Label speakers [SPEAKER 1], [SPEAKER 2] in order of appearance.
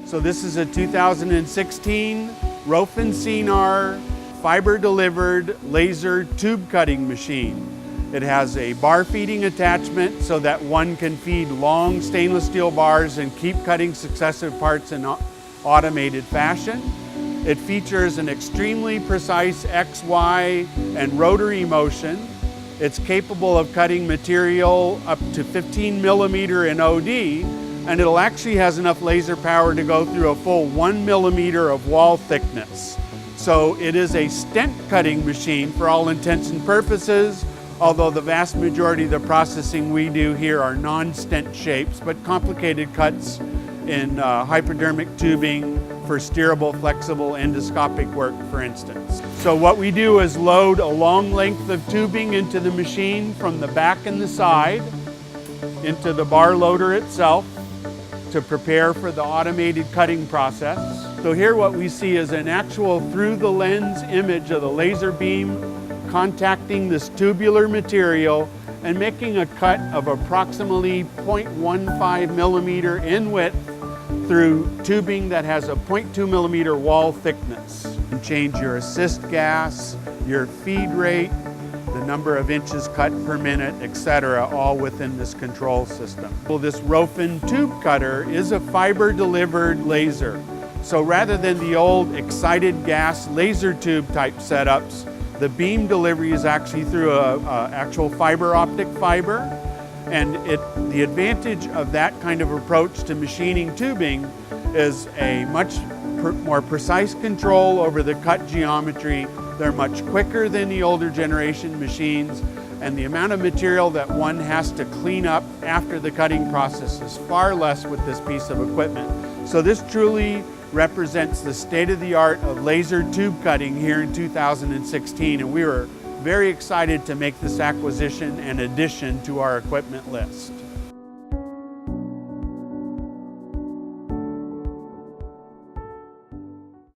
[SPEAKER 1] So this is a 2016 Rofin Sinar fiber-delivered laser tube cutting machine. It has a bar feeding attachment so that one can feed long stainless steel bars and keep cutting successive parts in automated fashion. It features an extremely precise X, Y, and rotary motion. It's capable of cutting material up to 15 millimeter in OD, and it'll actually has enough laser power to go through a full 1 millimeter of wall thickness. So it is a stent cutting machine for all intents and purposes, although the vast majority of the processing we do here are non-stent shapes, but complicated cuts in hypodermic tubing for steerable, flexible endoscopic work, for instance. So what we do is load a long length of tubing into the machine from the back and the side into the bar loader itself to prepare for the automated cutting process. So here what we see is an actual through the lens image of the laser beam contacting this tubular material and making a cut of approximately 0.15 millimeter in width through tubing that has a 0.2 millimeter wall thickness. You change your assist gas, your feed rate, the number of inches cut per minute, etc., all within this control system. Well, this Rofin tube cutter is a fiber-delivered laser. So rather than the old excited gas laser tube type setups, the beam delivery is actually through a actual fiber optic fiber. And the advantage of that kind of approach to machining tubing is a much more precise control over the cut geometry. They're much quicker than the older generation machines, and the amount of material that one has to clean up after the cutting process is far less with this piece of equipment. So this truly represents the state-of-the-art of laser tube cutting here in 2016, and we were very excited to make this acquisition and addition to our equipment list.